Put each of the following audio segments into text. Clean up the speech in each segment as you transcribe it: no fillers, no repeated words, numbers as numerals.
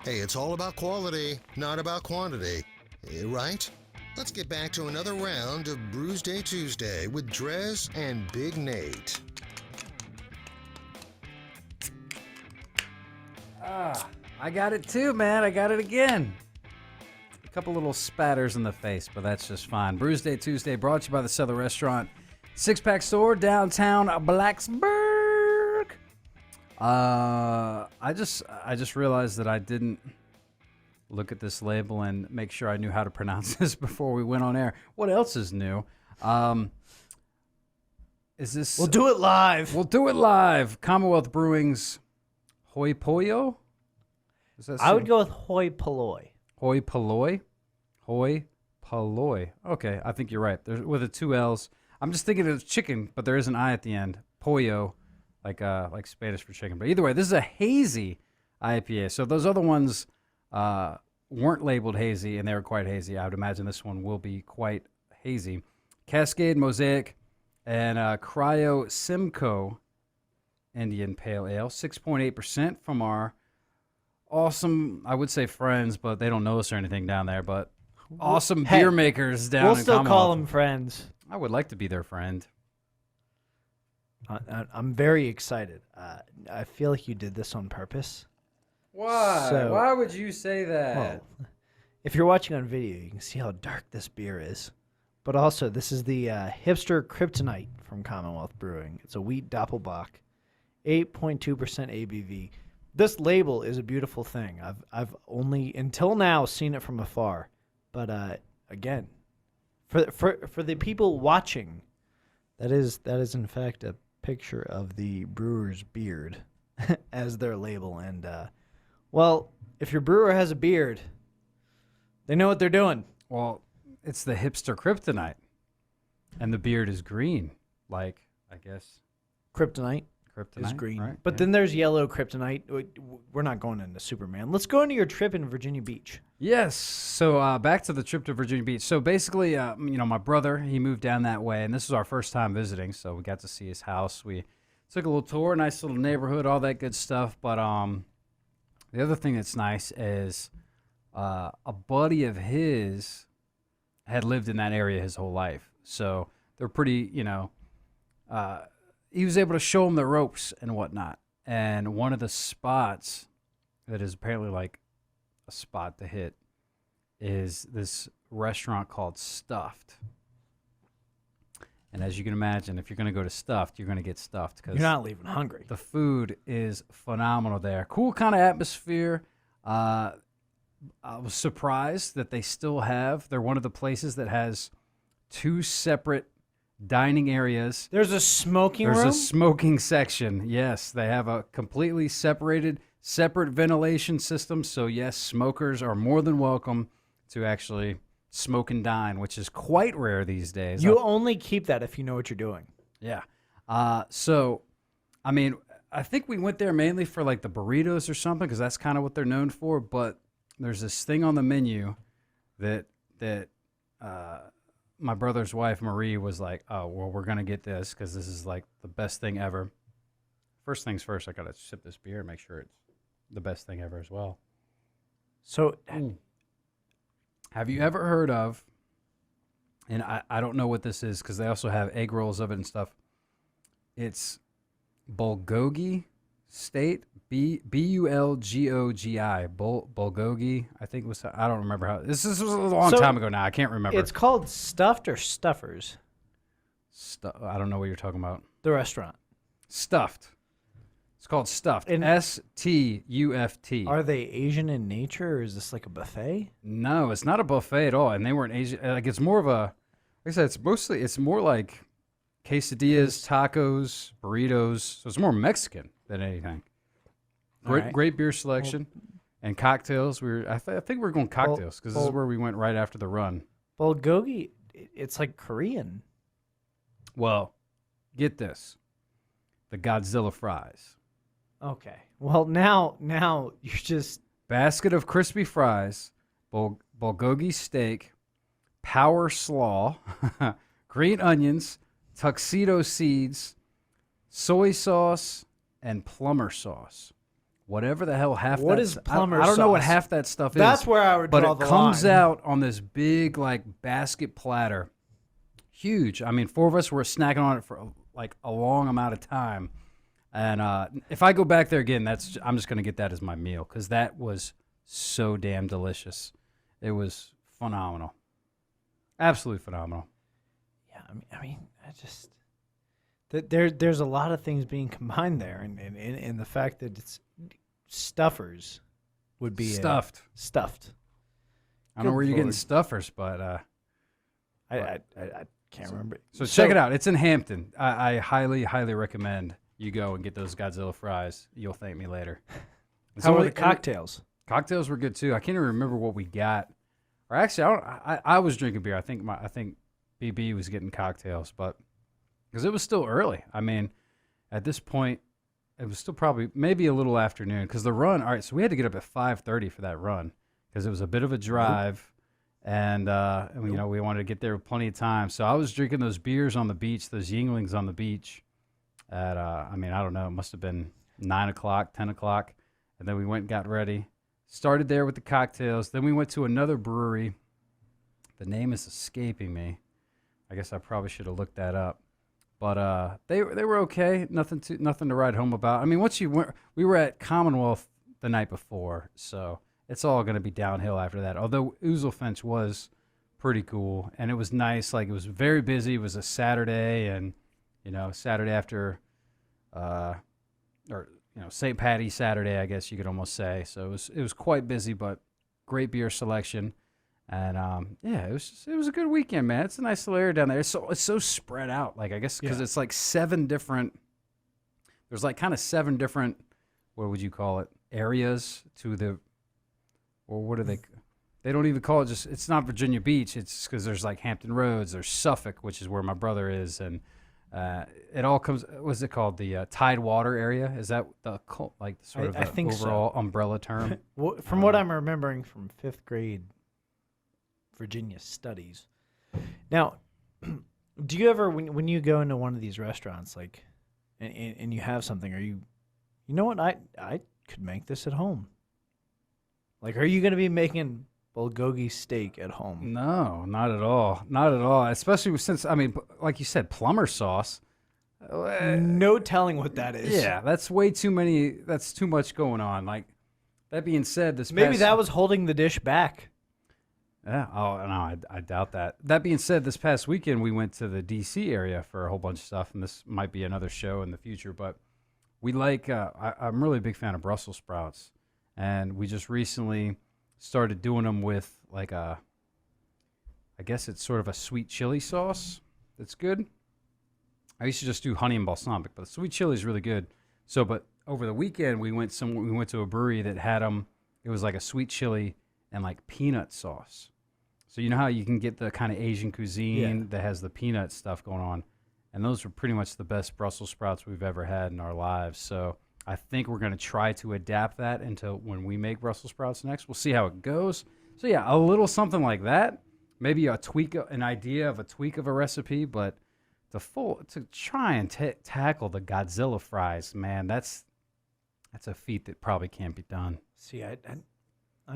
Hey, it's all about quality, not about quantity. Right? Let's get back to another round of Brewsday Tuesday with DreZ and Big Nate. I got it too, man. I got it again. A couple little spatters in the face, but that's just fine. Brewsday Tuesday brought to you by the Cellar Restaurant, six-pack store, downtown Blacksburg. I just realized that I didn't look at this label and make sure I knew how to pronounce this before we went on air. What else is new? Is this? We'll do it live. We'll do it live. Commonwealth Brewing's Hoi Pollo? I would go with Hoi Polloi. Hoi Polloi? Hoi Polloi. Okay, I think you're right. There's with the two L's. I'm just thinking it's chicken, but there is an I at the end. Pollo, like Spanish for chicken. But either way, this is a hazy IPA. So those other ones weren't labeled hazy, and they were quite hazy. I would imagine this one will be quite hazy. Cascade, Mosaic, and Cryo Simcoe Indian Pale Ale. 6.8% from our awesome, I would say friends, but they don't know us or anything down there, but awesome beer makers down in We'll still Commonwealth. call them friends. I would like to be their friend. I'm very excited. I feel like you did this on purpose. Why? So- Why would you say that? Well, if you're watching on video, you can see how dark this beer is. But also, this is the Hipster Kryptonite from Commonwealth Brewing. It's a wheat Doppelbock, 8.2% ABV. This label is a beautiful thing. I've only until now seen it from afar, but again, for the people watching, that is in fact a picture of the brewer's beard as their label. And well, if your brewer has a beard, they know what they're doing. Well, it's the Hipster Kryptonite, and the beard is green, like, I guess, Kryptonite Kryptonite is green. right? But Yeah. then there's yellow Kryptonite. We're not going into Superman. Let's go into your trip in Virginia Beach. Yes. So back to the trip to Virginia Beach. So basically, my brother, he moved down that way, and this was our first time visiting, so we got to see his house. We took a little tour, nice little neighborhood, all that good stuff. But the other thing that's nice is a buddy of his had lived in that area his whole life. So they're pretty, he was able to show him the ropes and whatnot. And one of the spots that is apparently like a spot to hit is this restaurant called Stuffed. And as you can imagine, if you're going to go to Stuffed, you're going to get stuffed because You're not leaving hungry. the food is phenomenal there. Cool kind of atmosphere. I was surprised that they still have. They're one of the places that has two separate dining areas. There's a smoking There's room? a smoking section. Yes, they have a completely separate ventilation system. So yes, smokers are more than welcome to actually smoke and dine, which is quite rare these days. You only keep that if you know what you're doing. Yeah. So, I mean, I think we went there mainly for like the burritos or something because that's kind of what they're known for. But there's this thing on the menu that my brother's wife, Marie, was like, oh, well, we're going to get this because this is like the best thing ever. First things first, I got to sip this beer and make sure it's the best thing ever as well. So, Have you ever heard of, and I don't know what this is because they also have egg rolls of it and stuff. It's bulgogi steak, Bulgogi, bulgogi. I think it was. I don't remember how. This was a long time ago now. I can't remember. it's called Stuffed or Stuffers, I don't know what you're talking about. the restaurant. Stuffed. It's called Stuffed. And- Stuft. Are they Asian in nature, or is this like a buffet? No, it's not a buffet at all, and they weren't Asian. Like it's more of a. Like I said, it's more like quesadillas, tacos, burritos. So it's more Mexican than anything. Great, right. great beer selection and cocktails. I think we're going cocktails because this is where we went right after the run. Bulgogi, it's like Korean. Well, get this: the Godzilla fries, Okay. Well, now you're just basket of crispy fries, bulgogi steak, power slaw, green onions, tuxedo seeds, soy sauce, and plumber sauce. Whatever the hell half What that is plumber I don't know what sauce? half that stuff is. That's where I would but draw it the comes line. out on this big like basket platter. Huge. I mean, 4 of us were snacking on it for like a long amount of time. And if I go back there again, I'm just going to get that as my meal because that was so damn delicious. It was phenomenal. Absolutely phenomenal. Yeah, I mean, there's a lot of things being combined there, and the fact that it's stuffers would be Stuffed. stuffed. I don't know where you're getting Lord. stuffers, but I can't remember. so check it out. It's in Hampton. I highly, highly recommend you go and get those Godzilla fries. You'll thank me later. How were the cocktails? Cocktails were good too. I can't even remember what we got. Or actually, I was drinking beer. I think BB was getting cocktails, but because it was still early. I mean, at this point, it was still probably maybe a little afternoon because the run. All right, so we had to get up at 5:30 for that run because it was a bit of a drive, and you know we wanted to get there with plenty of time. So I was drinking those beers on the beach, those Yinglings on the beach. At I mean, I don't know, it must have been 9 o'clock, 10 o'clock, and then we went and got ready. Started there with the cocktails. Then we went to another brewery. The name is escaping me. I guess I probably should have looked that up. But they were okay. Nothing to write home about. I mean, we were at Commonwealth the night before, so it's all going to be downhill after that. Although Ouzelfinch was pretty cool, and it was nice. Like, it was very busy. It was a Saturday, and you know, Saturday after, or you know, St. Patty's Saturday, I guess you could almost say. So it was quite busy, but great beer selection, and yeah, it was a good weekend, man. It's a nice little area down there. It's so spread out. Like, I guess because it's like 7 different. There's like kind of 7 different. What would you call it? Areas to the, or what do they? They don't even call it just. It's not Virginia Beach. It's because there's like Hampton Roads. There's Suffolk, which is where my brother is, and it all comes. What's it called? The Tidewater area. Is that the like sort of I the think overall so. umbrella term? Well, from what I'm remembering from 5th grade Virginia studies. Now, do you ever when you go into one of these restaurants, like, and you have something, are you know what, I could make this at home? Like, are you going to be making bulgogi steak at home? No, not at all. Not at all. Especially since, I mean, like you said, plumber sauce. No telling what that is. Yeah, that's way too many. That's too much going on. Like, that being said, Maybe that was holding the dish back. Yeah. Oh, no, I doubt that. That being said, this past weekend we went to the D.C. area for a whole bunch of stuff, and this might be another show in the future, but we like, I'm really a big fan of Brussels sprouts, and we just recently started doing them with like I guess it's sort of a sweet chili sauce that's good. I used to just do honey and balsamic, but the sweet chili is really good. So, but over the weekend we went to a brewery that had them. It was like a sweet chili and like peanut sauce. So you know how you can get the kind of Asian cuisine that has the peanut stuff going on, and those were pretty much the best Brussels sprouts we've ever had in our lives. So I think we're going to try to adapt that into when we make Brussels sprouts next. We'll see how it goes. So yeah, a little something like that. Maybe an idea of a tweak of a recipe, but to try and tackle the Godzilla fries, man, that's a feat that probably can't be done. See, I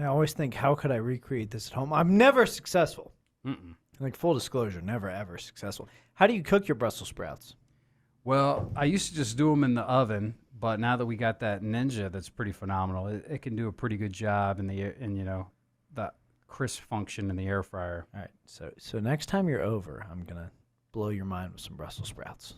always think, how could I recreate this at home? I'm never successful. Mm-mm. Like, full disclosure, never ever successful. How do you cook your Brussels sprouts? Well, I used to just do them in the oven, but now that we got that Ninja, that's pretty phenomenal. It can do a pretty good job in the crisp function in the air fryer. All right, so next time you're over, I'm gonna blow your mind with some Brussels sprouts,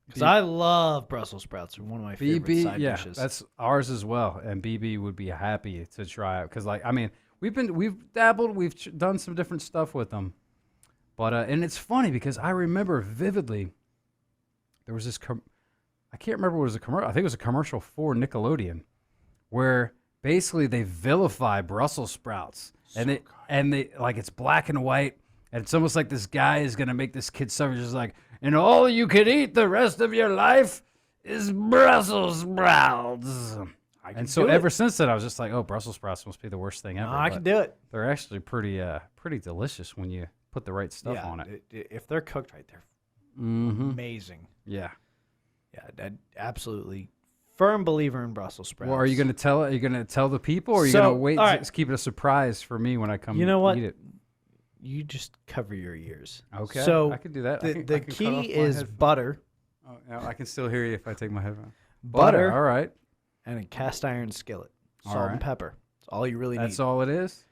because I love Brussels sprouts. They're one of my favorite side dishes. That's ours as well, and BB would be happy to try it because, like, I mean, we've dabbled, we've done some different stuff with them, but and it's funny because I remember vividly. There was this, I can't remember what it was a commercial. I think it was a commercial for Nickelodeon, where basically they vilify Brussels sprouts, and they like, it's black and white, and it's almost like this guy is gonna make this kid suffer, just like, and all you can eat the rest of your life is Brussels sprouts. And so ever since then, I was just like, oh, Brussels sprouts must be the worst thing ever. I can do it. They're actually pretty delicious when you put the right stuff on it. If they're cooked right, they're Mm-hmm. amazing. Yeah. Yeah, absolutely firm believer in Brussels sprouts. Well, are you going to tell? Are you going to tell the people, or are you So, going to wait? all right. To keep it a surprise for me when I come. You know what? Eat it. You just cover your ears. Okay. So I can do that. the I can cut key off my is headphones. butter, Oh, yeah, I can still hear you if I take my headphones. butter, All right. and a cast iron skillet. Salt All and right. pepper. That's all you really That's need. all it is.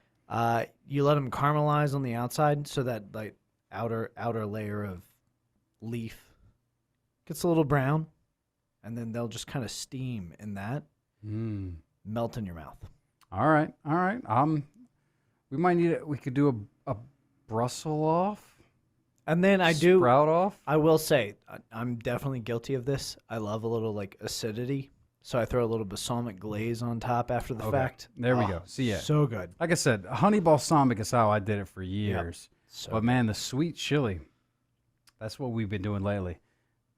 You let them caramelize on the outside, so that like outer layer of leaf gets a little brown, and then they'll just kind of steam in that, melt in your mouth. All right. All right. We might need it. We could do a Brussels off. And then Sprout off. I will say, I'm definitely guilty of this. I love a little like acidity, so I throw a little balsamic glaze on top after the fact. There we go. See, yeah. So good. Like I said, honey balsamic is how I did it for years. So But man, the sweet chili, that's what we've been doing lately,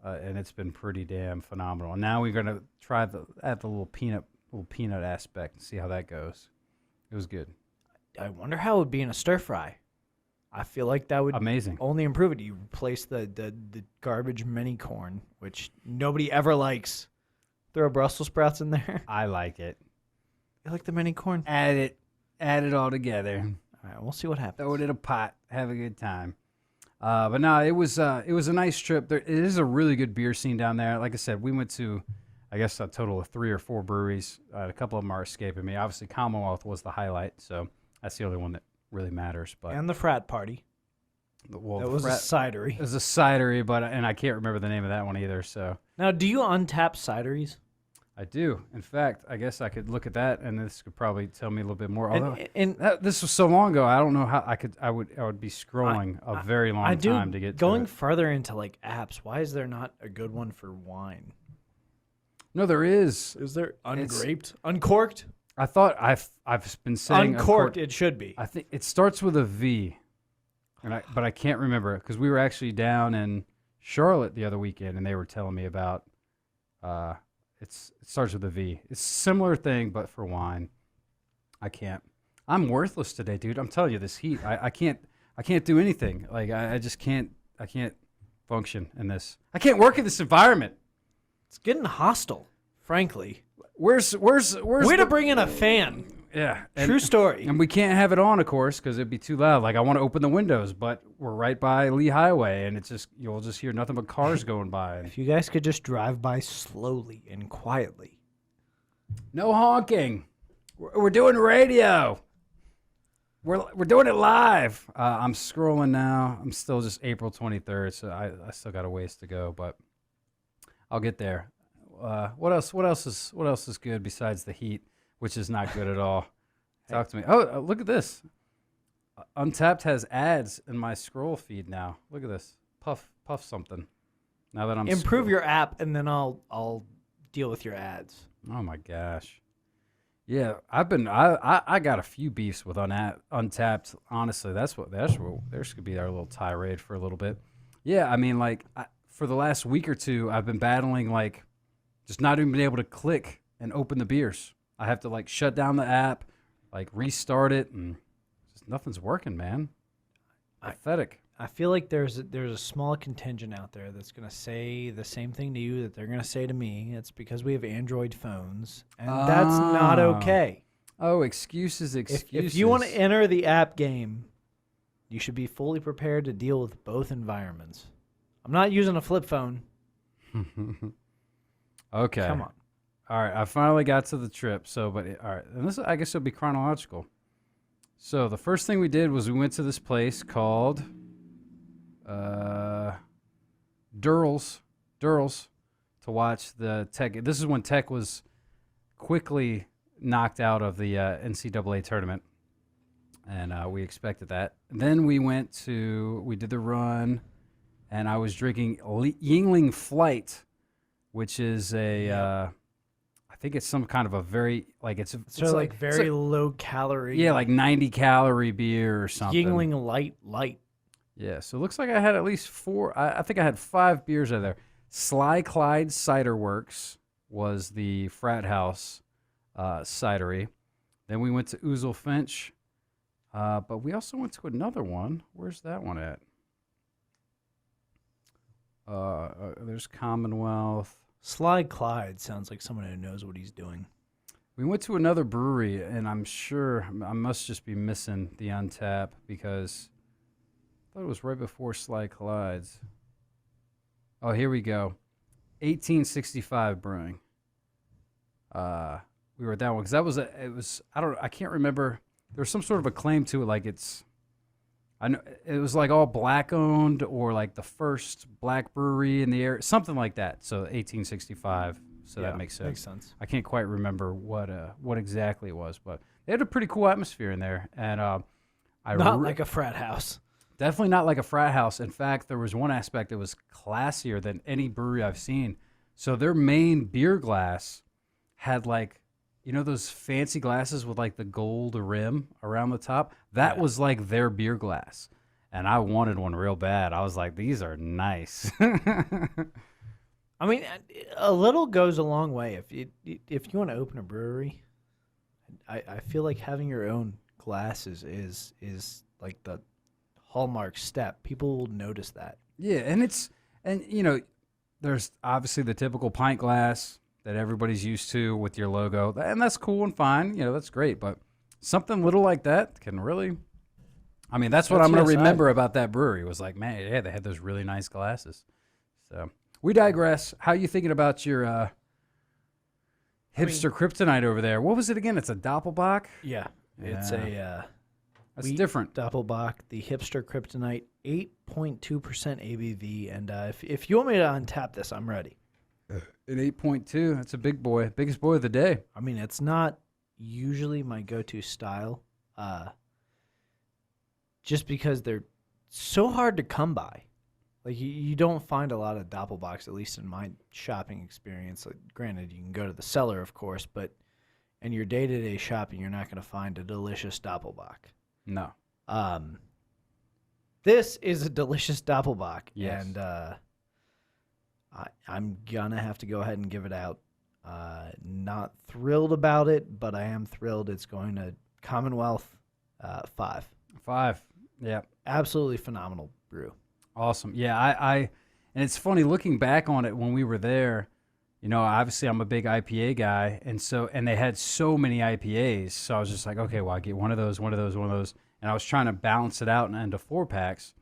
and it's been pretty damn phenomenal. And now we're gonna try add the little peanut aspect and see how that goes. It was good. I wonder how it would be in a stir fry. I feel like that would Amazing. only improve it. You replace the garbage mini corn, which nobody ever likes. Throw Brussels sprouts in there. I like it. You like the mini corn? Add it all together. All right, we'll see what happens. Throw it in a pot. Have a good time. But no, it was a nice trip. It is a really good beer scene down there. Like I said, we went to, I guess, a total of 3 or 4 breweries. A couple of them are escaping me. Obviously, Commonwealth was the highlight, so that's the only one that really matters. But And the frat party. well, That was a cidery. it was a cidery, and I can't remember the name of that one either. So Now, do you untap cideries? I do. In fact, I guess I could look at that, and this could probably tell me a little bit more. Although And this was so long ago, I don't know how I would be scrolling a very long I do. time to get Going to it. further into like apps, why is there not a good one for wine? No, there is. Is there It's- ungraped, uncorked, I thought I've been saying uncorked? It should be. I think it starts with a V, but I can't remember because we were actually down in Charlotte the other weekend, and they were telling me about. It starts with a V. It's a similar thing, but for wine. I can't. I'm worthless today, dude. I'm telling you, this heat. I can't do anything. Like I just can't. I can't function in this. I can't work in this environment. It's getting hostile, frankly. Where's Way to bring in a fan. yeah. True story. And we can't have it on, of course, because it'd be too loud. Like I want to open the windows, but we're right by Lee Highway, and it's just you'll just hear nothing but cars going by. If you guys could just drive by slowly and quietly. No honking. We're doing radio. We're doing it live. I'm scrolling now. I'm still just April 23rd, so I still got a ways to go, but I'll get there. What else is good besides the heat, which is not good at all? Talk to me. Oh, look at this. Untapped has ads in my scroll feed now. Look at this. Puff something. Now that I'm Improve your app, and then I'll deal with your ads. Oh my gosh. Yeah, I got a few beefs with Untapped. Honestly, there's could be our little tirade for a little bit. Yeah, I mean, like for the last week or two, I've been battling like just not even being able to click and open the beers. I have to like shut down the app, like restart it, and just nothing's working, man. Pathetic. I feel like there's a small contingent out there that's going to say the same thing to you that they're going to say to me. It's because we have Android phones, and that's not okay. Oh, excuses. If you want to enter the app game, you should be fully prepared to deal with both environments. I'm not using a flip phone. Okay. Come on. All right, I finally got to the trip. All right, and this I guess it'll be chronological. So the first thing we did was we went to this place called DreZ to watch the Tech. This is when Tech was quickly knocked out of the NCAA tournament, and we expected that. Then we did the run, and I was drinking Yingling Flight, which is I think it's some kind of a very it's very low calorie. Yeah, like 90 calorie beer or something. Yingling light. Yeah, so it looks like I had at least 4. I think I had 5 beers out of there. Sly Clyde Cider Works was the frat house cidery. Then we went to Ouzel Finch, but we also went to another one. Where's that one at? There's Commonwealth. Sly Clyde sounds like someone who knows what he's doing. We went to another brewery, and I'm sure I must just be missing the Untap because I thought it was right before Sly Clyde's. Oh, here we go. 1865 Brewing. We were at that one because I can't remember. There was some sort of a claim to it, like I know it was like all black owned or like the first black brewery in the area, something like that. So 1865. So that makes sense. Makes sense. I can't quite remember what exactly it was, but they had a pretty cool atmosphere in there, and Not like a frat house. definitely not like a frat house. In fact, there was one aspect that was classier than any brewery I've seen. So their main beer glass had like, those fancy glasses with like the gold rim around the top? That was like their beer glass. And I wanted one real bad. I was like, these are nice. I mean, a little goes a long way. If you want to open a brewery, I feel like having your own glasses is like the hallmark step. People will notice that. Yeah, and there's obviously the typical pint glass that everybody's used to with your logo, and that's cool and fine. That's great, but something little like that can really, that's what I'm going to remember about that brewery was like, man, yeah, they had those really nice glasses. So we digress. How you thinking about your Hipster Kryptonite over there? What was it again? It's a Doppelbock? Yeah. It's a that's different. Doppelbock, the Hipster Kryptonite, 8.2% ABV. And if you want me to untap this, I'm ready. An 8.2. That's a big boy. Biggest boy of the day. I mean, it's not usually my go-to style, just because they're so hard to come by. Like, you don't find a lot of Doppelbocks, at least in my shopping experience. Like, granted, you can go to the cellar, of course, but in your day-to-day shopping, you're not going to find a delicious Doppelbock. No. This is a delicious Doppelbock, yes. And I'm going to have to go ahead and give it out. Not thrilled about it, but I am thrilled it's going to Commonwealth 5. 5, yeah. Absolutely phenomenal brew. Awesome. Yeah, and it's funny looking back on it when we were there, obviously I'm a big IPA guy, and they had so many IPAs, so I was just like, okay, well, I get one of those, and I was trying to balance it out into 4-packs,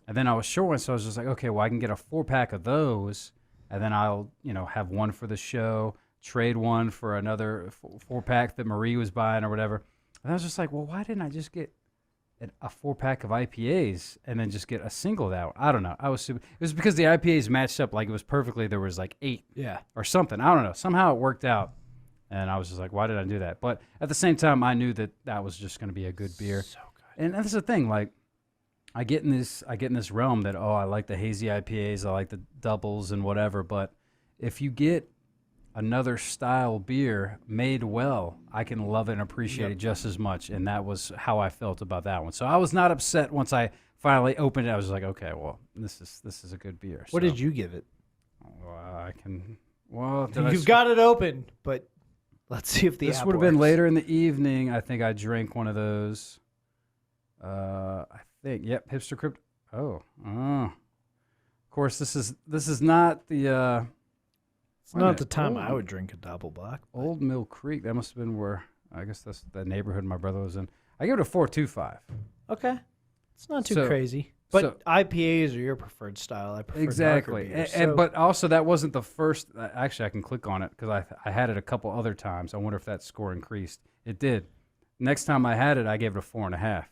and then I was short, so I was just like, okay, well, I can get a 4-pack of those, and then I'll, have one for the show, trade one for another 4-pack that Marie was buying or whatever, and I was just like, well, why didn't I just get a 4-pack of IPAs and then just get a single of that? I don't know. It was because the IPAs matched up like it was perfectly. There was like 8 or something. I don't know. Somehow it worked out. And I was just like, why did I do that? But at the same time, I knew that was just going to be a good beer. So good. And that's the thing. Like, I get in this realm that, I like the hazy IPAs. I like the doubles and whatever. But if you get another style beer made well, I can love it and appreciate it just as much. And that was how I felt about that one. So I was not upset once I finally opened it. I was like, okay, well, this is a good beer. What did you give it? You've got it open, but let's see if this would have been later in the evening. I think I drank one of those. I think, Hipster Crypt. Oh, of course, this is not the. It's not the time I would drink a Doppelbock. Old Mill Creek. That must have been where, I guess that's the neighborhood my brother was in. I give it a 4.25. Okay. It's not too crazy. But IPAs are your preferred style. I prefer exactly. darker beers, But also that wasn't the first. Actually, I can click on it because I had it a couple other times. I wonder if that score increased. It did. Next time I had it, I gave it a 4.5.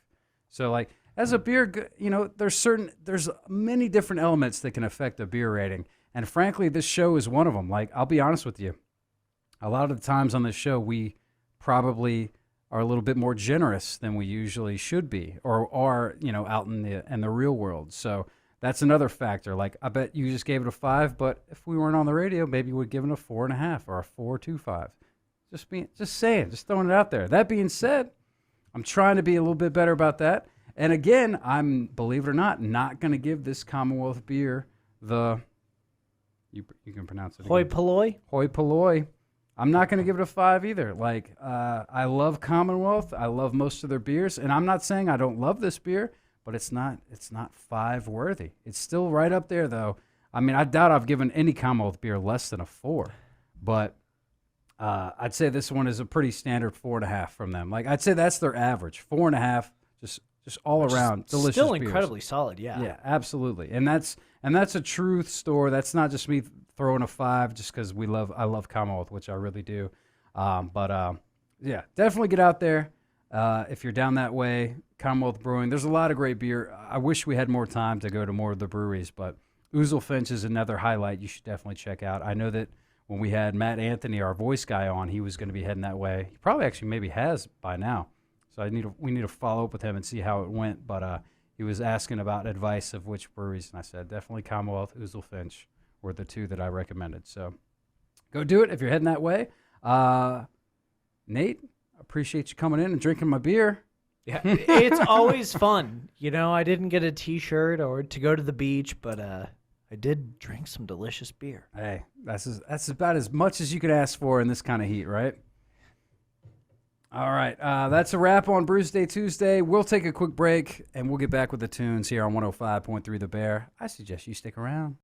So like as a beer, there's many different elements that can affect a beer rating. And frankly, this show is one of them. Like, I'll be honest with you. A lot of the times on this show, we probably are a little bit more generous than we usually should be or are, out in the real world. So that's another factor. Like, I bet you just gave it a 5, but if we weren't on the radio, maybe we'd give it a 4.5 or a 4.25. Just saying, just throwing it out there. That being said, I'm trying to be a little bit better about that. And again, I'm, believe it or not going to give this Commonwealth beer the... You can pronounce it. Hoi polloi? Hoi polloi. I'm not going to give it a 5 either. Like, I love Commonwealth. I love most of their beers. And I'm not saying I don't love this beer, but it's not 5 worthy. It's still right up there, though. I mean, I doubt I've given any Commonwealth beer less than a 4, but I'd say this one is a pretty standard 4.5 from them. Like I'd say that's their average, 4.5, just all around delicious. Still beers. incredibly solid, yeah. Yeah, absolutely, and that's a truth store. That's not just me throwing a 5 just because I love Commonwealth, which I really do. Yeah, definitely get out there if you're down that way. Commonwealth Brewing. There's a lot of great beer. I wish we had more time to go to more of the breweries, but Ouzel Finch is another highlight you should definitely check out. I know that when we had Matt Anthony, our voice guy, on, he was going to be heading that way. He probably actually maybe has by now. So we need to follow up with him and see how it went. But he was asking about advice of which breweries, and I said definitely Commonwealth, Ouzel Finch were the 2 that I recommended. So go do it if you're heading that way. Nate, appreciate you coming in and drinking my beer. Yeah, it's always fun. You know, I didn't get a T-shirt or to go to the beach, but I did drink some delicious beer. Hey, that's about as much as you could ask for in this kind of heat, right? All right, that's a wrap on Brewsday Tuesday. We'll take a quick break, and we'll get back with the tunes here on 105.3 The Bear. I suggest you stick around.